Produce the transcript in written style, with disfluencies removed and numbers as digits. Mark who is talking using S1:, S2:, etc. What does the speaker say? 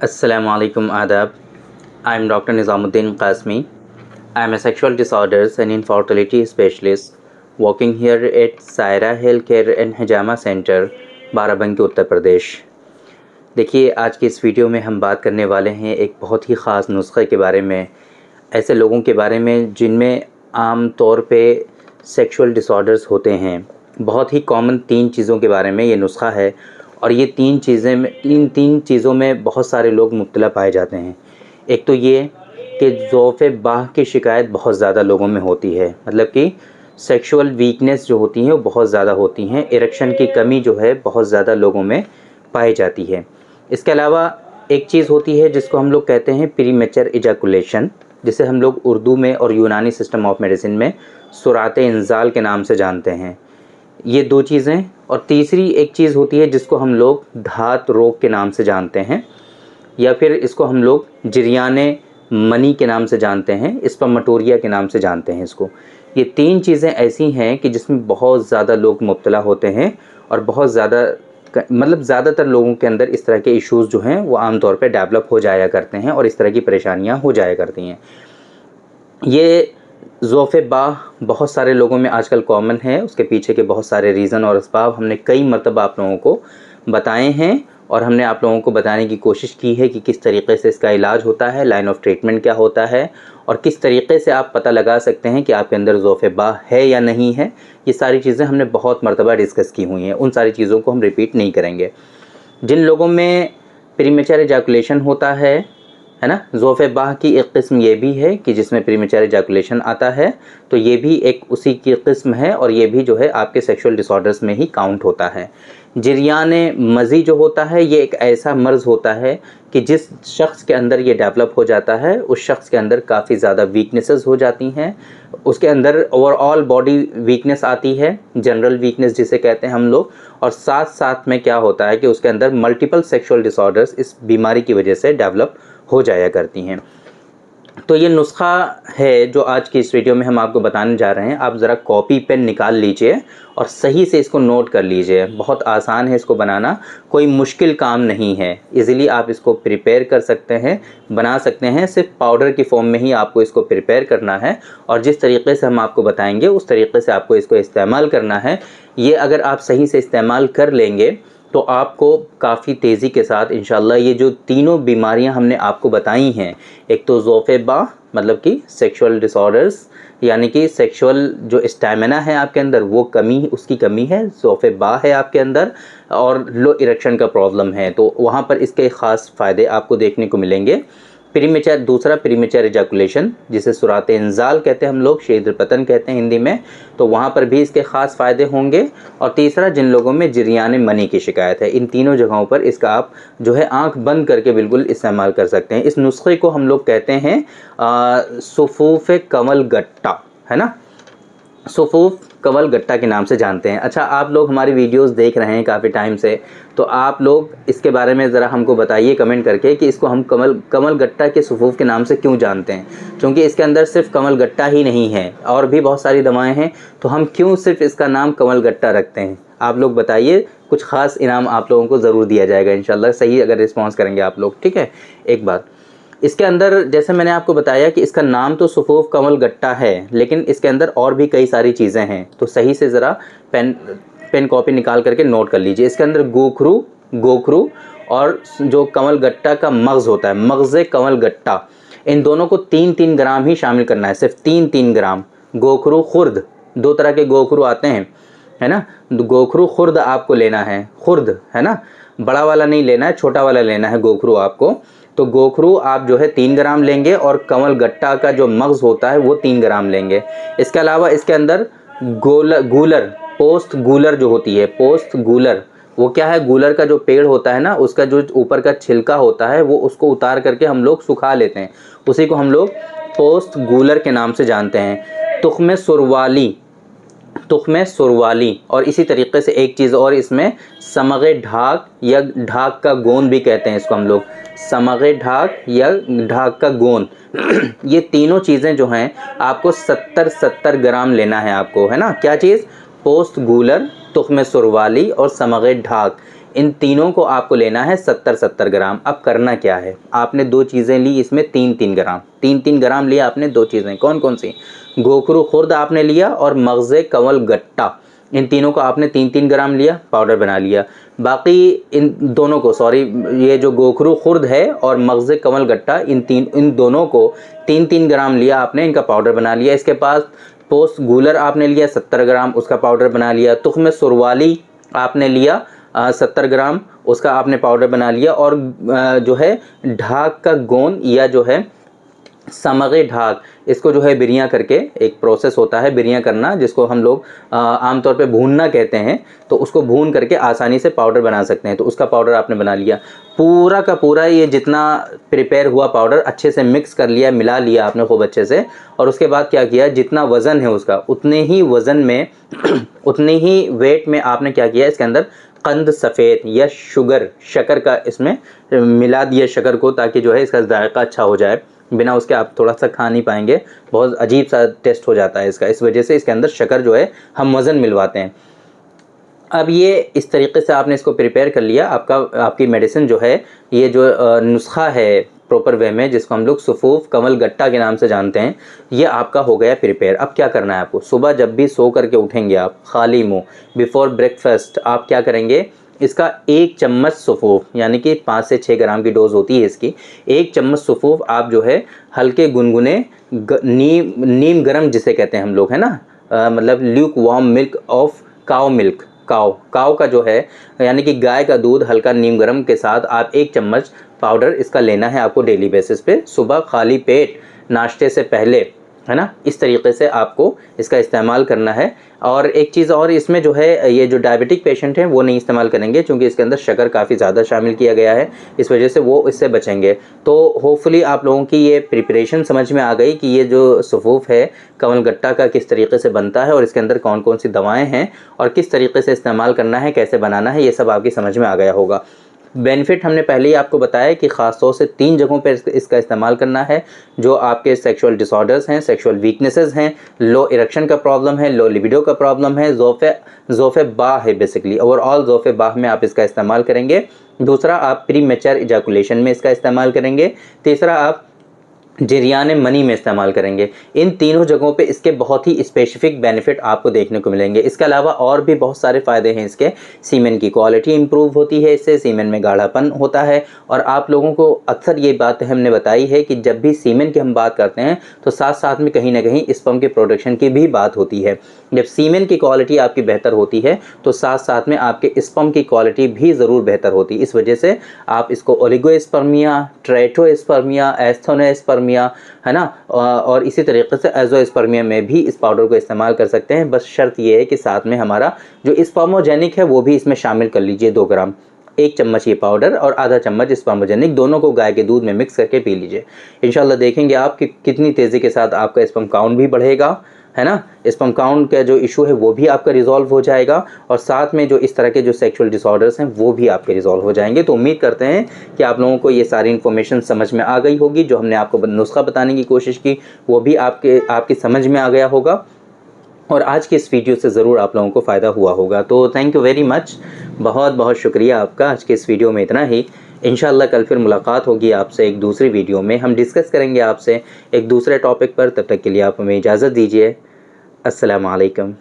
S1: Assalamualaikum adab. I am Dr. Nizamuddin Qasmi. I am a sexual disorders and infertility specialist working here at Saira Healthcare and Hijama Center, Barabanki Uttar Pradesh. देखिए, आज की इस video में हम बात करने वाले हैं एक बहुत ही ख़ास नुस्खे के बारे में, ऐसे लोगों के बारे में जिनमें आम तौर पे सेक्सुअल डिसऑर्डर्स होते हैं। बहुत ही कॉमन 3 चीज़ों के बारे में ये नुस्खा है और ये 3 चीज़ों में बहुत सारे लोग मुब्तला पाए जाते हैं। एक तो ये कि ज़ौफ़े बाह की शिकायत बहुत ज़्यादा लोगों में होती है, मतलब कि सेक्सुअल वीकनेस जो होती हैं वो बहुत ज़्यादा होती हैं। इरेक्शन की कमी जो है बहुत ज़्यादा लोगों में पाई जाती है। इसके अलावा एक चीज़ होती है जिसको हम लोग कहते हैं प्रीमेच्योर इजैकुलेशन, जिसे हम लोग उर्दू में और यूनानी सिस्टम ऑफ मेडिसिन में सुराते इंजाल के नाम से जानते हैं। ये 2 चीज़ें, और तीसरी एक चीज़ होती है जिसको हम लोग धात रोग के नाम से जानते हैं, या फिर इसको हम लोग जरियाने मनी के नाम से जानते हैं, स्पर्मेटोरिया के नाम से जानते हैं इसको। ये 3 चीज़ें ऐसी हैं कि जिसमें बहुत ज़्यादा लोग मुब्तला होते हैं और बहुत ज़्यादा मतलब ज़्यादातर लोगों के अंदर इस तरह के इश्यूज़ जो हैं वो आम तौर पे डेवलप हो जाया करते हैं और इस तरह की परेशानियां हो जाया करती हैं। ये ज़ौफ़े बाह बहुत सारे लोगों में आजकल कॉमन है। उसके पीछे के बहुत सारे रीज़न और असबाब हमने कई मरतबा आप लोगों को बताए हैं और हमने आप लोगों को बताने की कोशिश की है कि किस तरीक़े से इसका इलाज होता है, लाइन ऑफ ट्रीटमेंट क्या होता है और किस तरीक़े से आप पता लगा सकते हैं कि आपके अंदर ज़ौफ़े बाह है या नहीं है। ये सारी चीज़ें हमने बहुत मरतबा डिस्कस की हुई हैं, उन सारी चीज़ों को हम रिपीट नहीं करेंगे। जिन लोगों में प्रीमेच्योर इजैकुलेशन होता है ना, ज़ौफ़े बाह की एक किस्म ये भी है कि जिसमें प्रीमेच्योर इजैकुलेशन आता है, तो ये भी एक उसी की किस्म है और ये भी जो है आपके सेक्सुअल डिसऑर्डर्स में ही काउंट होता है। जरियाने मज़ी जो होता है ये एक ऐसा मर्ज़ होता है कि जिस शख्स के अंदर ये डेवलप हो जाता है उस शख्स के अंदर काफ़ी ज़्यादा वीकनेसेस हो जाती हैं, उसके अंदर ओवरऑल बॉडी वीकनेस आती है, जनरल वीकनेस जिसे कहते हैं हम लोग, और साथ साथ में क्या होता है कि उसके अंदर मल्टीपल सेक्सुअल डिसऑर्डर्स इस बीमारी की वजह से डेवलप हो जाया करती हैं। तो ये नुस्खा है जो आज की इस वीडियो में हम आपको बताने जा रहे हैं। आप ज़रा कॉपी पेन निकाल लीजिए और सही से इसको नोट कर लीजिए। बहुत आसान है इसको बनाना, कोई मुश्किल काम नहीं है। इजीली आप इसको प्रिपेयर कर सकते हैं, बना सकते हैं। सिर्फ पाउडर की फॉर्म में ही आपको इसको प्रिपेयर करना है और जिस तरीके से हम आपको बताएंगे उस तरीके से आपको इसको इस्तेमाल करना है। ये अगर आप सही से इस्तेमाल कर लेंगे तो आपको काफ़ी तेज़ी के साथ इंशाल्लाह ये जो तीनों बीमारियां हमने आपको बताई हैं, एक तो ज़ौफ़े बाह मतलब कि सेक्सुअल डिसऑर्डर्स, यानी कि सेक्सुअल जो स्टैमिना है आपके अंदर वो उसकी कमी है, ज़ौफ़े बाह है आपके अंदर, और लो इरेक्शन का प्रॉब्लम है, तो वहाँ पर इसके ख़ास फ़ायदे आपको देखने को मिलेंगे। दूसरा प्रीमेच्योर इजैकुलेशन, जिसे सुराते इंजाल कहते हैं हम लोग, शीघ्र पतन कहते हैं हिंदी में, तो वहाँ पर भी इसके ख़ास फ़ायदे होंगे। और तीसरा, जिन लोगों में जरियाने मनी की शिकायत है, इन तीनों जगहों पर इसका आप जो है आंख बंद करके बिल्कुल इस्तेमाल कर सकते हैं। इस नुस्खे को हम लोग कहते हैं सुफूफ कमल गट्टा, है ना, सुफूफ कमल गट्टा के नाम से जानते हैं। अच्छा, आप लोग हमारी वीडियोस देख रहे हैं काफ़ी टाइम से, तो आप लोग इसके बारे में ज़रा हमको बताइए कमेंट करके कि इसको हम कमल गट्टा के सुफूफ के नाम से क्यों जानते हैं। क्योंकि इसके अंदर सिर्फ कमल गट्टा ही नहीं है और भी बहुत सारी दवाएं हैं, तो हम क्यों सिर्फ इसका नाम कमल गट्टा रखते हैं। आप लोग बताइए, कुछ ख़ास इनाम आप लोगों को ज़रूर दिया जाएगा इंशाल्लाह, सही अगर रिस्पॉन्स करेंगे आप लोग, ठीक है। एक बात, इसके अंदर जैसे मैंने आपको बताया कि इसका नाम तो सुफूफ कमल गट्टा है, लेकिन इसके अंदर और भी कई सारी चीज़ें हैं, तो सही से ज़रा पेन कॉपी निकाल करके नोट कर लीजिए। इसके अंदर गोखरू और जो कमल गट्टा का मग़ज़ होता है, मग़ज़ कमल गट्टा, इन दोनों को 3-3 ग्राम ही शामिल करना है, सिर्फ 3-3 ग्राम। गोखरू खुर्द, 2 तरह के गोखरू आते हैं, है ना, गोखरू खुर्द आपको लेना है, खुर्द, है ना, बड़ा वाला नहीं लेना है, छोटा वाला लेना है गोखरू आपको। तो गोखरू आप जो है 3 ग्राम लेंगे और कमल गट्टा का जो मग़ज़ होता है वो 3 ग्राम लेंगे। इसके अलावा इसके अंदर गूलर, पोस्ट गूलर जो होती है, पोस्ट गूलर, वो क्या है, गूलर का जो पेड़ होता है ना, उसका जो ऊपर का छिलका होता है वो उसको उतार करके हम लोग सुखा लेते हैं, उसी को हम लोग पोस्ट गूलर के नाम से जानते हैं। तुख्म सुरवाली, और इसी तरीके से एक चीज़ और, इसमें समगे ढाक या ढाक का गोंद भी कहते हैं इसको हम लोग, समगे ढाक या ढाक का गोंद। ये तीनों चीज़ें जो हैं आपको 70-70 ग्राम लेना है आपको, है ना। क्या चीज़, पोस्ट गूलर, तुख्म सुरवाली और समगे ढाक, इन तीनों को आपको लेना है 70-70 ग्राम। अब करना क्या है, आपने 2 चीज़ें ली, इसमें 3-3 ग्राम, 3-3 ग्राम लिया आपने। 2 चीज़ें कौन कौन सी, गोखरू खुर्द आपने लिया और मगज़े कंवल गट्टा, इन तीनों को आपने 3-3 ग्राम लिया, पाउडर बना लिया। बाकी इन दोनों को, सॉरी, ये जो गोखरू खुर्द है और मगज़े कंवल गट्टा, इन दोनों को 3-3 ग्राम लिया आपने, इनका पाउडर बना लिया। इसके पास पोस्ट गूलर आपने लिया 70 ग्राम, उसका पाउडर बना लिया। तुख्म सुरवाली आपने लिया 70 ग्राम, उसका आपने पाउडर बना लिया। और जो है ढाक का गोंद या जो है समगे ढाक, इसको जो है बिरियाँ करके, एक प्रोसेस होता है बिरियाँ करना, जिसको हम लोग आमतौर पे भूनना कहते हैं, तो उसको भून करके आसानी से पाउडर बना सकते हैं। तो उसका पाउडर आपने बना लिया। पूरा का पूरा ये जितना प्रिपेयर हुआ पाउडर अच्छे से मिक्स कर लिया, मिला लिया आपने खूब अच्छे से। और उसके बाद क्या किया, जितना वज़न है उसका उतने ही वज़न में उतने ही वेट में आपने क्या किया, इसके अंदर कंद सफ़ेद या शक्कर का इसमें मिला दिया शक्कर को, ताकि जो है इसका जायका अच्छा हो जाए। बिना उसके आप थोड़ा सा खा नहीं पाएंगे, बहुत अजीब सा टेस्ट हो जाता है इसका। इस वजह से इसके अंदर शक्कर जो है हम वज़न मिलवाते हैं। अब ये इस तरीके से आपने इसको प्रिपेयर कर लिया। आपकी मेडिसिन जो है, ये जो नुस्खा है प्रॉपर वे में, जिसको हम लोग सुफूफ कंवल गट्टा के नाम से जानते हैं, ये आपका हो गया प्रिपेयर। अब क्या करना है आपको, सुबह जब भी सो करके उठेंगे आप खाली मुँह, बिफोर ब्रेकफास्ट, आप क्या करेंगे, इसका 1 चम्मच सुफूफ, यानी कि 5 से 6 ग्राम की डोज़ होती है इसकी। 1 चम्मच सुफूफ आप जो है हल्के गुनगुने नीम गरम जिसे कहते हैं हम लोग, है ना, मतलब ल्यूक वार्म मिल्क ऑफ काव मिल्क, काव का जो है यानी कि गाय का दूध हल्का नीम गरम के साथ आप 1 चम्मच पाउडर इसका लेना है आपको डेली बेसिस पे, सुबह खाली पेट नाश्ते से पहले, है ना। इस तरीके से आपको इसका इस्तेमाल करना है। और एक चीज़ और, इसमें जो है ये जो डायबिटिक पेशेंट हैं वो नहीं इस्तेमाल करेंगे, क्योंकि इसके अंदर शक्कर काफ़ी ज़्यादा शामिल किया गया है, इस वजह से वो इससे बचेंगे। तो होपफुली आप लोगों की ये प्रिपरेशन समझ में आ गई कि ये जो सफ़ूफ है कंवल गट्टा का किस तरीके से बनता है और इसके अंदर कौन कौन सी दवाएँ हैं और किस तरीके से इस्तेमाल करना है, कैसे बनाना है, ये सब आपकी समझ में आ गया होगा। बेनिफिट हमने पहले ही आपको बताया कि ख़ास तौर से 3 जगहों पर इसका इस्तेमाल करना है, जो आपके सेक्सुअल डिसऑर्डर्स हैं, सेक्सुअल वीकनेसेस हैं, लो इरेक्शन का प्रॉब्लम है, लो लिबिडो का प्रॉब्लम है, ज़ोफ़े बाह है, बेसिकली ओवरऑल ज़ोफ़े बाह में आप इसका इस्तेमाल करेंगे। दूसरा, आप प्री मैच्योर इजैकुलेशन में इसका इस्तेमाल करेंगे। तीसरा, आप जरियान मनी में इस्तेमाल करेंगे। इन तीनों जगहों पे इसके बहुत ही स्पेसिफिक बेनिफिट आपको देखने को मिलेंगे। इसके अलावा और भी बहुत सारे फ़ायदे हैं इसके। सीमेन की क्वालिटी इंप्रूव होती है इससे, सीमेन में गाढ़ापन होता है। और आप लोगों को अक्सर ये बात हमने बताई है कि जब भी सीमेन की हम बात करते हैं तो साथ साथ में कहीं ना कहीं स्पर्म के प्रोडक्शन की भी बात होती है। जब सीमेन की क्वालिटी आपकी बेहतर होती है तो साथ साथ में आपके स्पर्म की क्वालिटी भी ज़रूर बेहतर होती है। इस वजह से आप इसको ओलिगोस्पर्मिया, ट्रेटोस्पर्मिया, एस्थोनोस्पर्मिया, है ना, और इसी तरीके से एज़ोस्पर्मिया में भी इस पाउडर को इस्तेमाल कर सकते हैं। बस शर्त ये है कि साथ में हमारा जो स्पर्मोजेनिक है वो भी इसमें शामिल कर लीजिए। 2 ग्राम, 1 चम्मच ये पाउडर और आधा चम्मच स्पर्मोजेनिक, दोनों को गाय के दूध में मिक्स करके पी लीजिए। इंशाल्लाह देखेंगे आप कि कितनी तेज़ी के साथ आपका स्पर्म काउंट भी बढ़ेगा, है ना। स्पर्म काउंट का जो इशू है वो भी आपका रिजॉल्व हो जाएगा और साथ में जो इस तरह के जो सेक्सुअल डिसऑर्डर्स हैं वो भी आपके रिजॉल्व हो जाएंगे। तो उम्मीद करते हैं कि आप लोगों को ये सारी इन्फॉर्मेशन समझ में आ गई होगी। जो हमने आपको नुस्खा बताने की कोशिश की वो भी आपकी समझ में आ गया होगा और आज की इस वीडियो से ज़रूर आप लोगों को फ़ायदा हुआ होगा। तो थैंक यू वेरी मच, बहुत बहुत शुक्रिया आपका। आज के इस वीडियो में इतना ही। इंशाल्लाह कल फिर मुलाकात होगी आपसे एक दूसरी वीडियो में। हम डिस्कस करेंगे आपसे एक दूसरे टॉपिक पर। तब तक के लिए आप हमें इजाज़त दीजिए। अस्सलामु अलैकुम।